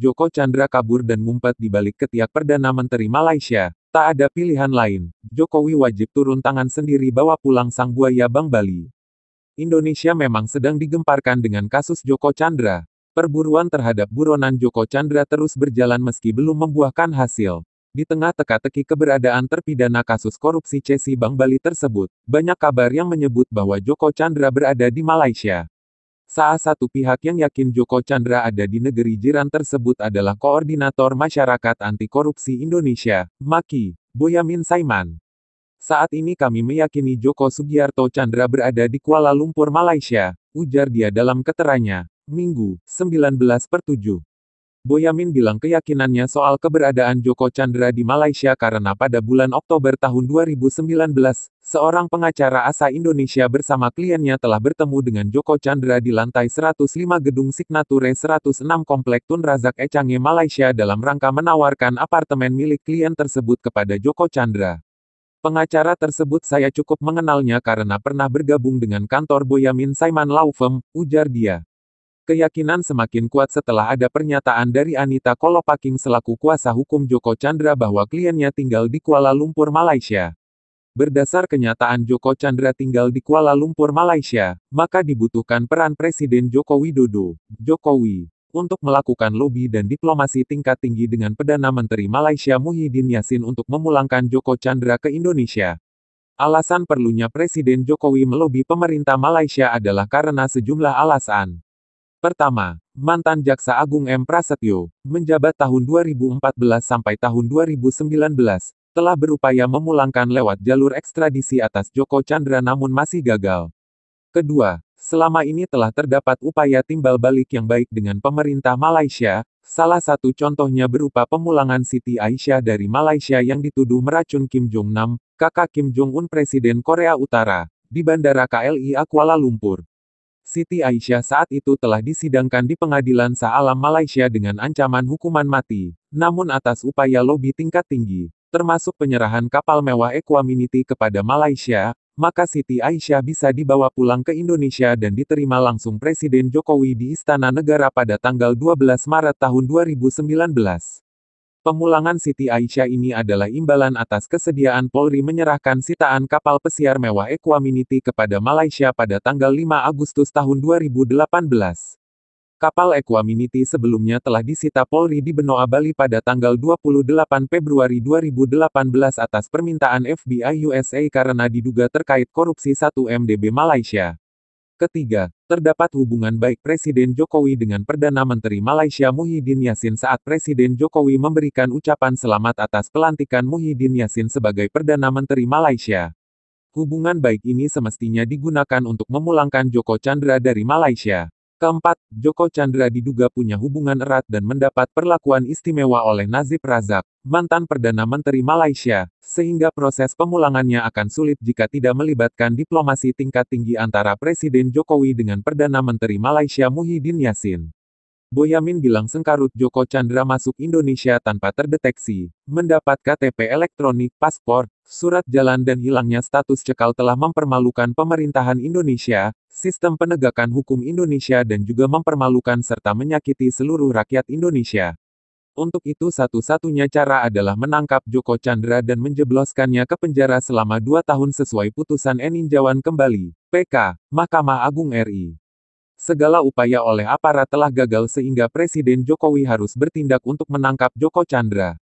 Joko Chandra kabur dan ngumpet di balik ketiak Perdana Menteri Malaysia. Tak ada pilihan lain, Jokowi wajib turun tangan sendiri bawa pulang sang buaya Bang Bali. Indonesia memang sedang digemparkan dengan kasus Joko Chandra. Perburuan terhadap buronan Joko Chandra terus berjalan meski belum membuahkan hasil. Di tengah teka-teki keberadaan terpidana kasus korupsi Cesi Bank Bali tersebut, banyak kabar yang menyebut bahwa Joko Chandra berada di Malaysia. Salah satu pihak yang yakin Joko Chandra ada di negeri jiran tersebut adalah Koordinator Masyarakat Anti Korupsi Indonesia, MAKI, Boyamin Saiman. Saat ini kami meyakini Joko Sugiarto Chandra berada di Kuala Lumpur, Malaysia, ujar dia dalam keterangannya, Minggu, 19/7. Boyamin bilang keyakinannya soal keberadaan Joko Chandra di Malaysia karena pada bulan Oktober tahun 2019, seorang pengacara asal Indonesia bersama kliennya telah bertemu dengan Joko Chandra di lantai 105 Gedung Signature 106 Komplek Tun Razak Echange, Malaysia dalam rangka menawarkan apartemen milik klien tersebut kepada Joko Chandra. Pengacara tersebut saya cukup mengenalnya karena pernah bergabung dengan kantor Boyamin Saiman Law Firm, ujar dia. Keyakinan semakin kuat setelah ada pernyataan dari Anita Kolopaking selaku kuasa hukum Joko Chandra bahwa kliennya tinggal di Kuala Lumpur, Malaysia. Berdasar kenyataan Joko Chandra tinggal di Kuala Lumpur, Malaysia, maka dibutuhkan peran Presiden Joko Widodo, Jokowi, untuk melakukan lobi dan diplomasi tingkat tinggi dengan Perdana Menteri Malaysia Muhyiddin Yassin untuk memulangkan Joko Chandra ke Indonesia. Alasan perlunya Presiden Jokowi melobi pemerintah Malaysia adalah karena sejumlah alasan. Pertama, mantan Jaksa Agung M. Prasetyo, menjabat tahun 2014 sampai tahun 2019, telah berupaya memulangkan lewat jalur ekstradisi atas Joko Chandra namun masih gagal. Kedua, selama ini telah terdapat upaya timbal balik yang baik dengan pemerintah Malaysia, salah satu contohnya berupa pemulangan Siti Aisyah dari Malaysia yang dituduh meracun Kim Jong-nam, kakak Kim Jong-un Presiden Korea Utara, di Bandara KLIA Kuala Lumpur. Siti Aisyah saat itu telah disidangkan di Pengadilan Shah Alam Malaysia dengan ancaman hukuman mati. Namun atas upaya lobi tingkat tinggi, termasuk penyerahan kapal mewah Equanimity kepada Malaysia, maka Siti Aisyah bisa dibawa pulang ke Indonesia dan diterima langsung Presiden Jokowi di Istana Negara pada tanggal 12 Maret tahun 2019. Pemulangan Siti Aisyah ini adalah imbalan atas kesediaan Polri menyerahkan sitaan kapal pesiar mewah Equanimity kepada Malaysia pada tanggal 5 Agustus tahun 2018. Kapal Equanimity sebelumnya telah disita Polri di Benoa, Bali pada tanggal 28 Februari 2018 atas permintaan FBI USA karena diduga terkait korupsi 1 MDB Malaysia. Ketiga, terdapat hubungan baik Presiden Jokowi dengan Perdana Menteri Malaysia Muhyiddin Yassin saat Presiden Jokowi memberikan ucapan selamat atas pelantikan Muhyiddin Yassin sebagai Perdana Menteri Malaysia. Hubungan baik ini semestinya digunakan untuk memulangkan Joko Chandra dari Malaysia. Keempat, Joko Chandra diduga punya hubungan erat dan mendapat perlakuan istimewa oleh Najib Razak, mantan Perdana Menteri Malaysia, sehingga proses pemulangannya akan sulit jika tidak melibatkan diplomasi tingkat tinggi antara Presiden Jokowi dengan Perdana Menteri Malaysia Muhyiddin Yassin. Boyamin bilang sengkarut Joko Chandra masuk Indonesia tanpa terdeteksi, mendapat KTP elektronik, paspor, surat jalan dan hilangnya status cekal telah mempermalukan pemerintahan Indonesia, sistem penegakan hukum Indonesia dan juga mempermalukan serta menyakiti seluruh rakyat Indonesia. Untuk itu satu-satunya cara adalah menangkap Joko Chandra dan menjebloskannya ke penjara selama 2 tahun sesuai putusan Eninjauan Kembali, PK, Mahkamah Agung RI. Segala upaya oleh aparat telah gagal sehingga Presiden Jokowi harus bertindak untuk menangkap Joko Chandra.